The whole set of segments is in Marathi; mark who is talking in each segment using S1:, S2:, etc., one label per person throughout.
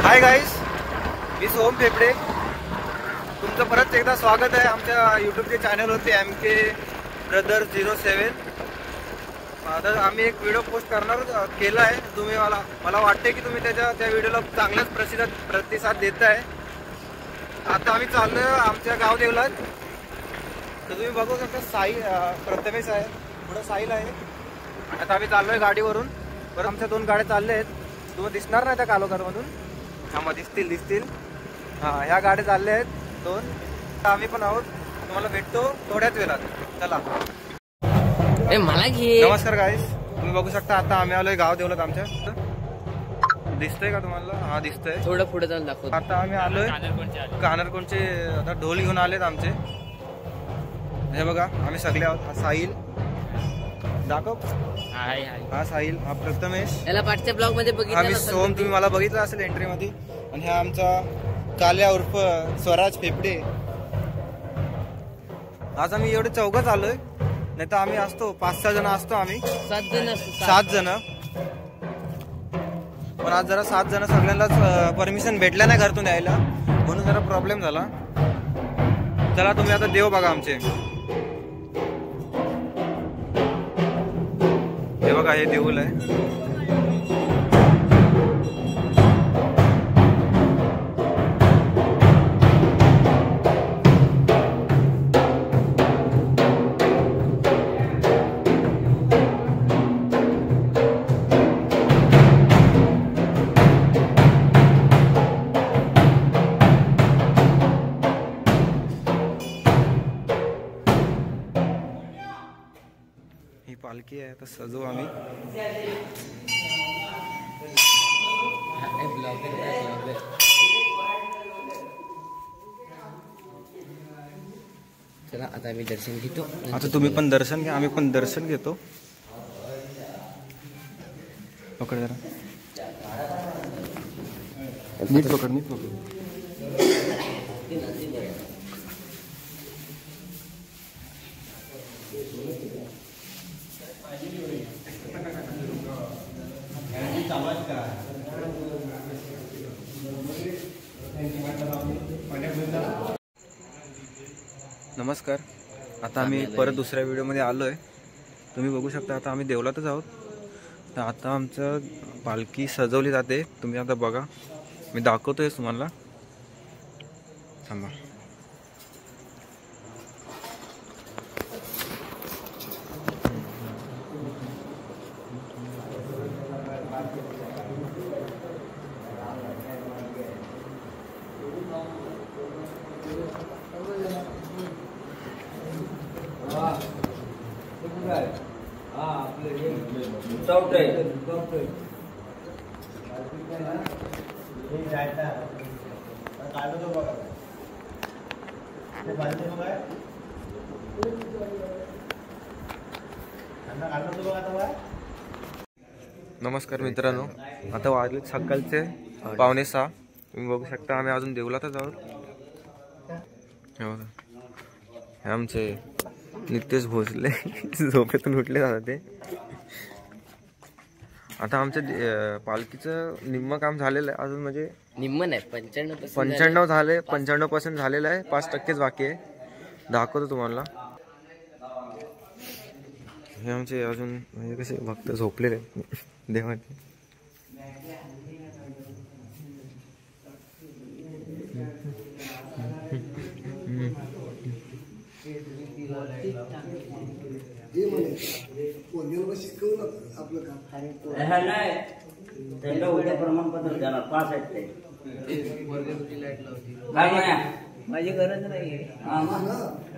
S1: हाय गाईस, मी सोहम फेफडे. तुमचं परत एकदा स्वागत आहे आमच्या यूट्यूबच्या चॅनलवरती MK ब्रदर्स 07. आता आम्ही एक व्हिडिओ पोस्ट केला आहे. तुम्ही मला वाटते की तुम्ही त्या व्हिडिओला चांगलाच प्रतिसाद देताय. आता आम्ही चाललो आमच्या गाव देवलात. तर तुम्ही बघू शकता प्रथमेश आहे, पुढं साहिल आहे. आता आम्ही चाललोय गाडीवरून. बरं, आमच्या 2 गाड्या चालल्या आहेत. तुम्हाला दिसणार नाही त्या कालोखारमधून. हां, दिसतील. हां, ह्या गाड्या चालल्या आहेत 2. आम्ही पण आहोत. तुम्हाला भेटतो थोड्याच वेळात. चला.
S2: मला घे.
S1: नमस्कार गाईस, तुम्ही बघू शकता आता आम्ही आलोय गाव देवलात. आमच्या दिसतंय का तुम्हाला? हा, दिसतंय.
S2: थोडं पुढे जाऊन दाखव.
S1: आता आम्ही आलोय कानरकोणचे. आता ढोल घेऊन आलेत आमचे. हे बघा, आम्ही सगळे आहोत. हा साहिल, दाखव. हा साहिल, हा प्रथमेश.
S2: याला पाठच्या ब्लॉग मध्ये बघितलं.
S1: हा मी सोहम, तुम्ही मला बघितलं असेल एंट्री मध्ये. आणि हा आमचा काल्या उर्फ स्वराज फेफडे. आज आम्ही एवढे 4घच आलोय, नाही तर आम्ही असतो 5-6 जण असतो. आम्ही 7 जण. पण आज जरा 7 जण सगळ्यांनाच परमिशन भेटल्या नाही घरातून यायला, म्हणून जरा प्रॉब्लेम झाला. चला, तुम्ही आता देव बघा आमचे. हे बघा, हे देऊळ आहे. ही पालखी आहे. आता सजवू आम्ही.
S2: चला, आता आम्ही दर्शन घेतो.
S1: आता तुम्ही पण दर्शन घ्या, आम्ही पण दर्शन घेतो. पकड जरा, नीट पकड. नमस्कार. आता आम्ही परत दुसऱ्या व्हिडिओमध्ये आलोय. तुम्ही बघू शकता आता आम्ही देवलातच आहोत. तर आता आमचं पालखी सजवली जाते. तुम्ही आता बघा, मी दाखवतोय तुम्हाला. थांबा. नमस्कार मित्रांनो, आता वाजले सकाळचे 5:45. तुम्ही बघू शकता आम्ही अजून देवलातच आहोत. हे बघा, हे आमचे नितेश भोसले झोपेतून उठले जातात ते. आता आमच्या पालखीचं निम्म काम झालेलं आहे. अजून म्हणजे
S2: निम्म नाही,
S1: 95 झाले. 95% झालेलं आहे. 5%च बाकी आहे. दाखवतो तुम्हाला. हे आमचे अजून म्हणजे कसे भक्त झोपलेले आहेत देवाचे.
S3: प्रमाणपत्र देणार 5 आहेत ते.
S2: माझी गरज नाही.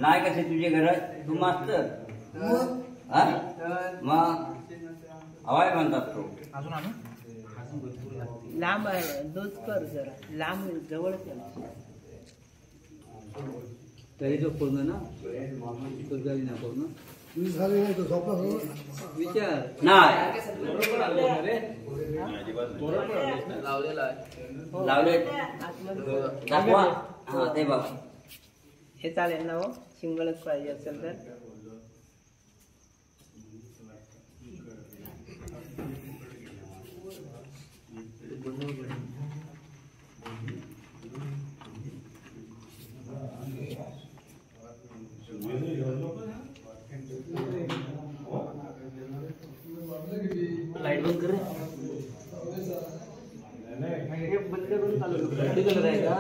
S3: नाही कसे तुझी गरज? तू मास्तर मग हवाय म्हणतात तो.
S2: लांब दोच कर जरा लांब, जवळच
S4: तरी तो पूर्ण ना तो जाई ना पूर्ण विचार
S3: नाही लावले. दाखवा. हा, ते बघ.
S2: हे चालेल ना हो? सिंगलच पाहिजे असेल तर.
S4: बंद करून चालू कलर आहे का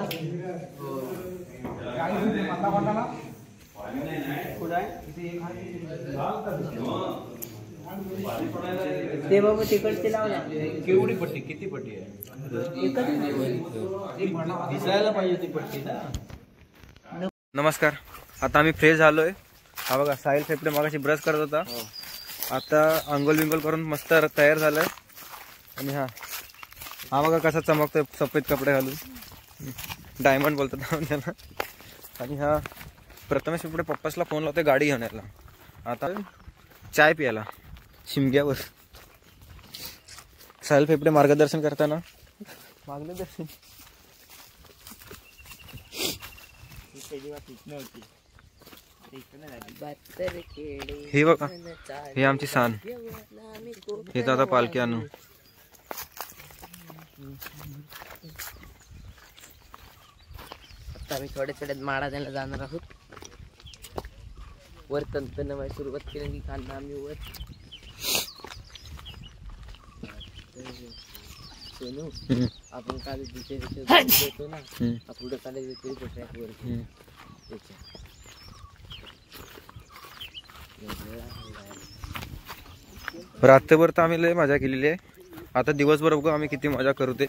S2: ते बाबा तिकडचे लावला
S4: केवढी पट्टी किती पट्टी आहे दिसायला पाहिजे ती पट्टी ना.
S1: नमस्कार. आता आम्ही फ्रेश झालोय. हा बघा साहिल फेफडे मागाशी ब्रश करत होता. आता अंघोळ बिंगोल करून मस्त तयार झालंय. आणि हा बघा कसा चमकतोय सफेद कपडे घालून. डायमंड बोलतात त्याला. आणि हा प्रथमेश फेफडे पप्पासला फोन लावतोय गाडी घेऊन यायला. आता चाय प्यायला शिमग्यावर. साहिल फेफडे मार्गदर्शन करताना मार्गदर्शन हे बघा हे आमची सान. हे तर आता पालखी आणू.
S2: आता आम्ही थोड्या थोड्यात महाराजांना जाणार आहोत. वर तंतन सुरुवात केली की खांदा आम्ही वर सोनू आपण काल तिथे होतो ना पुढे चालायचं तरी ट्रॅक वर
S1: रात्रभर तर आम्ही लय मजा केलेली आहे. आता दिवसभर बघू आम्ही किती मजा करू ते.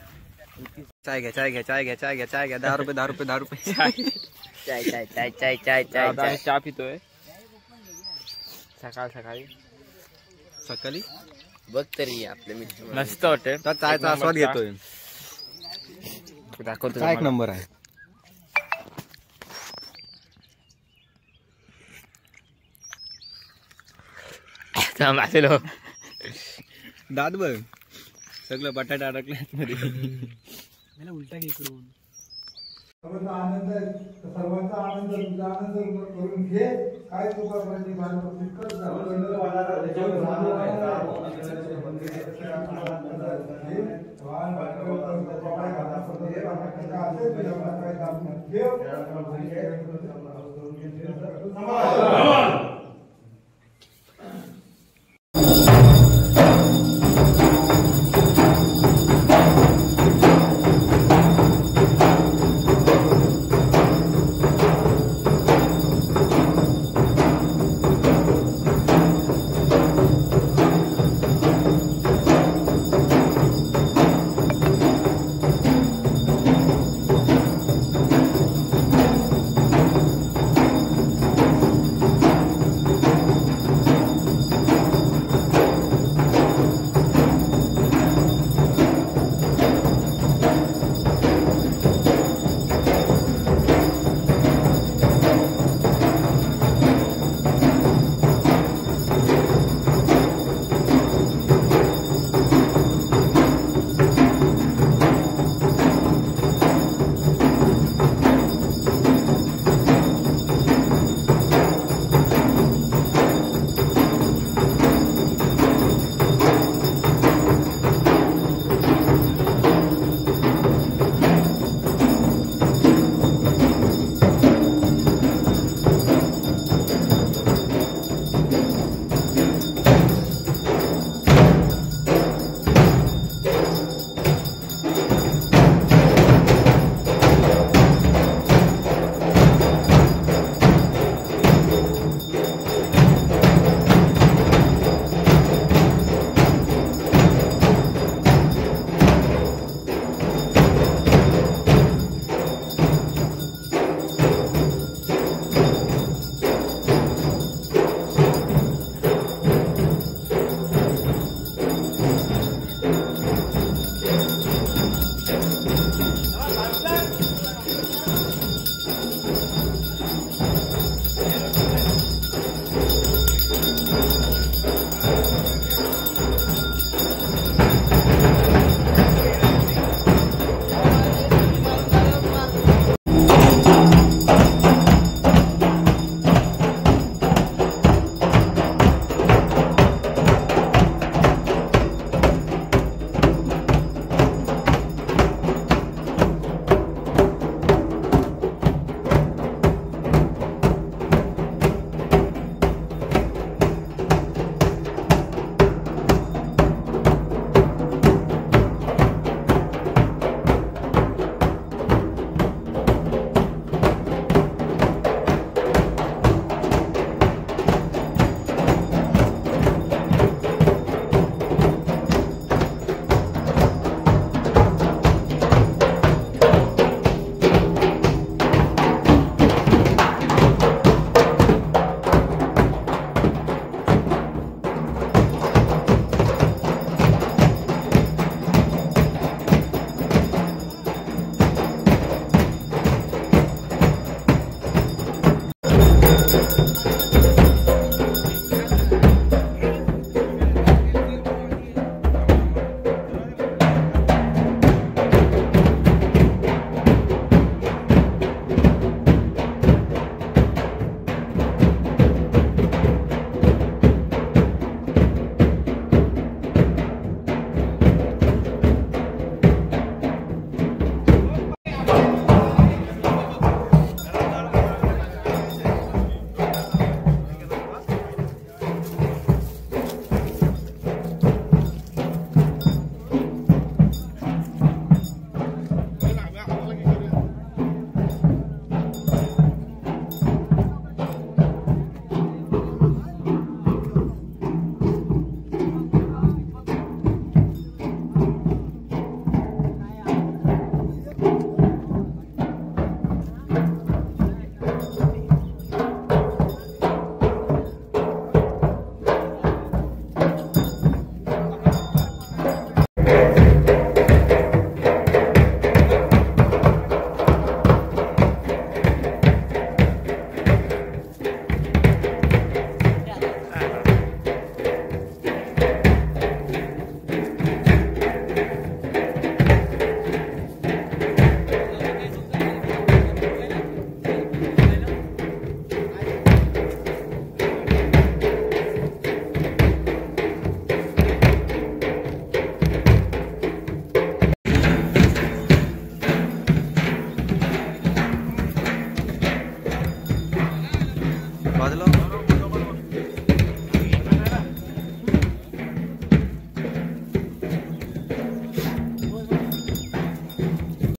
S1: चाय घ्या चाय घ्या चाय घ्या चाय घ्या चाय घ्या. 10 रुपये 10 रुपये 10 रुपये.
S2: चाय चाय चाय चाय चाय चाय चाय
S4: चहा पितोय
S2: सकाळ सकाळी
S1: सकाळी
S2: बघ तरी आपल्या मित्र
S4: मस्त वाटते.
S1: तर चायचा आस्वाद घेतोय.
S2: दाखवतो
S1: काय एक नंबर आहे. दात बघ सगळं बटाटा अडकले मध्ये.
S4: उलटा घे करून
S5: सर्वांचा आनंद आहे. सर्वांचा आनंद तुझा आनंद करून घे. काय तुका पाहिजे
S1: वाजलं